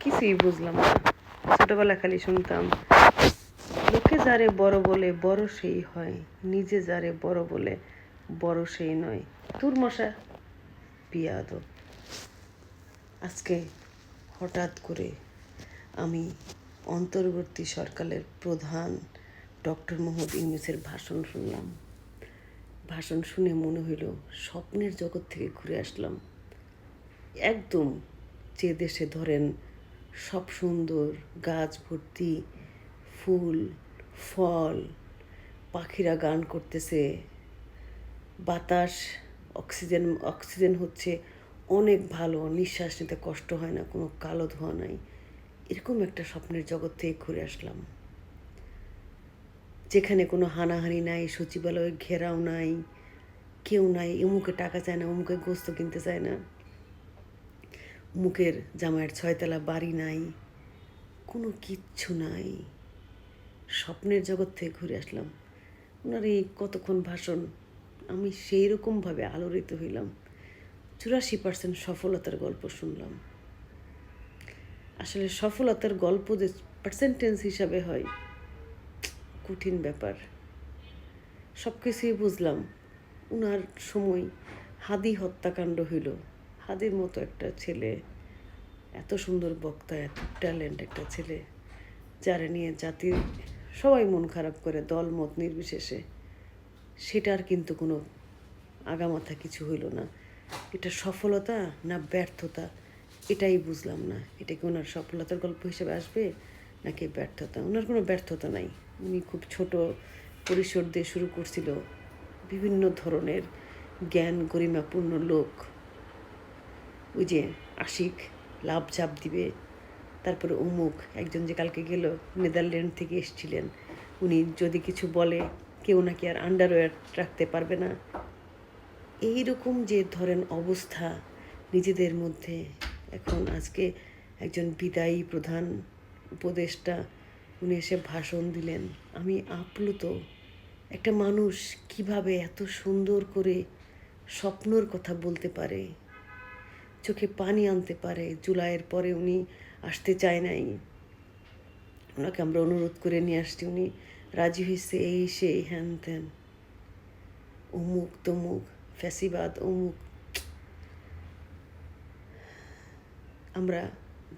কিছুই বুঝলাম না। ছোটবেলা খালি শুনতাম, লোকে যারে বড় বলে বড় সেই হয়, নিজে যারে বড় বলে বড় সেই নয়। তোর মশা বিয়াদব। আজকে হঠাৎ করে আমি অন্তর্বর্তী সরকারের প্রধান ডক্টর মোহাম্মদ ইউনূসের ভাষণ শুনলাম। ভাষণ শুনে মনে হইল স্বপ্নের জগৎ থেকে ঘুরে আসলাম। একদম যে দেশে ধরেন সব সুন্দর, গাছ ভর্তি, ফুল ফল, পাখিরা গান করতেছে, বাতাস, অক্সিজেন হচ্ছে অনেক ভালো, নিঃশ্বাস নিতে কষ্ট হয় না, কোনো কালো ধোঁয়া নাই। এরকম একটা স্বপ্নের জগৎ থেকে ঘুরে আসলাম, যেখানে কোনো হানাহানি নাই, সচিবালয়ে ঘেরাও নাই, কেউ নাই, অমুকে টাকা চায় না, অমুকে গোস্ত কিনতে চায় না, অমুকের জামাইয়ের 6 তলা বাড়ি নাই, কোনো কিচ্ছু নাই। স্বপ্নের জগৎ থেকে ঘুরে আসলাম। ওনার এই কতক্ষণ ভাষণ, আমি সেই রকমভাবে আলোড়িত হইলাম। 84% সফলতার গল্প শুনলাম। আসলে সফলতার গল্প যে পার্সেন্টেজ হিসাবে হয়, কঠিন ব্যাপার। সব কিছুই বুঝলাম। ওনার সময় হাদি হত্যাকাণ্ড হইল। হাদির মতো একটা ছেলে, এত সুন্দর বক্তা, এত ট্যালেন্ট একটা ছেলে, যারা নিয়ে জাতির সবাই মন খারাপ করে, দল মত নির্বিশেষে, সেটার কিন্তু কোনো আগামাথা কিছু হইল না। এটা সফলতা না ব্যর্থতা, এটাই বুঝলাম না। এটা কি ওনার সফলতার গল্প হিসেবে আসবে নাকি ব্যর্থতা? ওনার কোনো ব্যর্থতা নাই। উনি খুব ছোট পরিসর দিয়ে শুরু করছিল। বিভিন্ন ধরনের জ্ঞান গরিমাপূর্ণ লোক, ওই যে আশিক লাভ ঝাপ দিবে, তারপরে অমুক একজন যে কালকে গেল, নেদারল্যান্ড থেকে এসেছিলেন, উনি যদি কিছু বলে কেউ নাকি আর আন্ডারওয়্যার রাখতে পারবে না। এইরকম যে ধরেন অবস্থা নিজেদের মধ্যে। এখন আজকে একজন বিদায়ী প্রধান উপদেষ্টা, উনি এসে ভাষণ দিলেন, আমি আপ্লুত। একটা মানুষ কিভাবে এত সুন্দর করে স্বপ্নর কথা বলতে পারে, চোখে পানি আনতে পারে। জুলাইয়ের পরে উনি আসতে চায় নাই, ওনাকে আমরা অনুরোধ করে নিয়ে আসছি, উনি রাজি হয়েছে, এই সেই হ্যান ত্যান, অমুক তমুক, ফ্যাসিবাদ অমুক। আমরা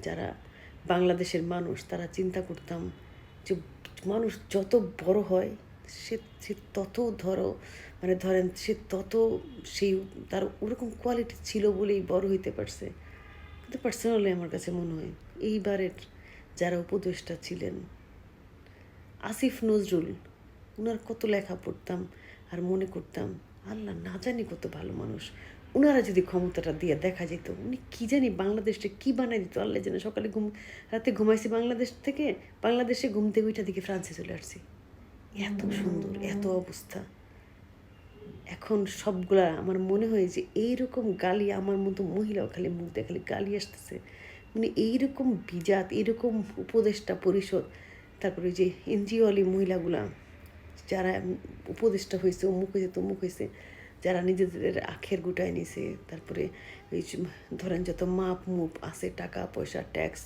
যারা বাংলাদেশের মানুষ, তারা চিন্তা করতাম যে মানুষ যত বড় হয় সে সে তত ধরেন সে তত সেই তার ওরকম কোয়ালিটি ছিল বলেই বড় হইতে পারছে। কিন্তু পার্সোনালি আমার কাছে মনে হয় এইবারের যারা উপদেষ্টা ছিলেন, আসিফ নজরুল, ওনার কত লেখা পড়তাম আর মনে করতাম আল্লাহ না জানি কত ভালো মানুষ। ওনারা যদি ক্ষমতাটা দিয়ে দেখা যেত, উনি কী জানি বাংলাদেশটা কী বানাই দিত আল্লাহ জানে। সকালে রাতে ঘুমাইছি বাংলাদেশ থেকে, বাংলাদেশে ঘুম থেকে ওইটা দিকে ফ্রান্সে চলে আসছি। এত সুন্দর, এত অবস্থা। এখন সবগুলা আমার মনে হয় যে এইরকম গালি, আমার মতো মহিলাও খালি মুখ দিয়ে খালি গালি আসতেছে। মানে এইরকম বিজাত, এরকম উপদেষ্টা পরিষদ, তারপরে যে এনজিওয়ালি মহিলাগুলা যারা উপদেষ্টা হয়েছে, অমুক হয়েছে তমুক হয়েছে, যারা নিজেদের আখের গুটায় নিছে, তারপরে এই ধরেন যত মাপ মুপ আছে, টাকা পয়সা, ট্যাক্স,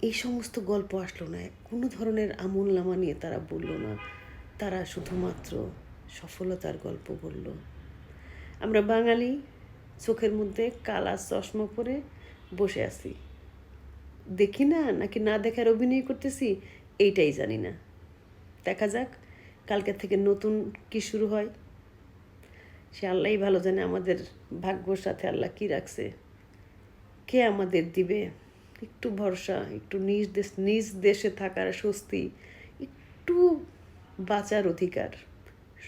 এই সমস্ত গল্প আসলো না। কোনো ধরনের আমল নামা নিয়ে তারা বললো না, তারা শুধুমাত্র সফলতার গল্প বলল। আমরা বাঙালি চোখের মধ্যে কালা চশমা পরে বসে আছি, দেখি না নাকি না দেখার অভিনয় করতেছি, এইটাই জানি না। দেখা যাক কালকে থেকে নতুন কি শুরু হয়, সে আল্লাহই ভালো জানে। আমাদের ভাগ্যর সাথে আল্লাহ কি রাখছে, কে আমাদের দিবে একটু ভরসা, একটু নিজ দেশে থাকার স্বস্তি, একটু বাঁচার অধিকার,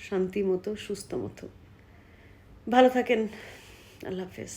শান্তি মতো, সুস্থ মতো। ভালো থাকেন, আল্লাহ হাফেজ।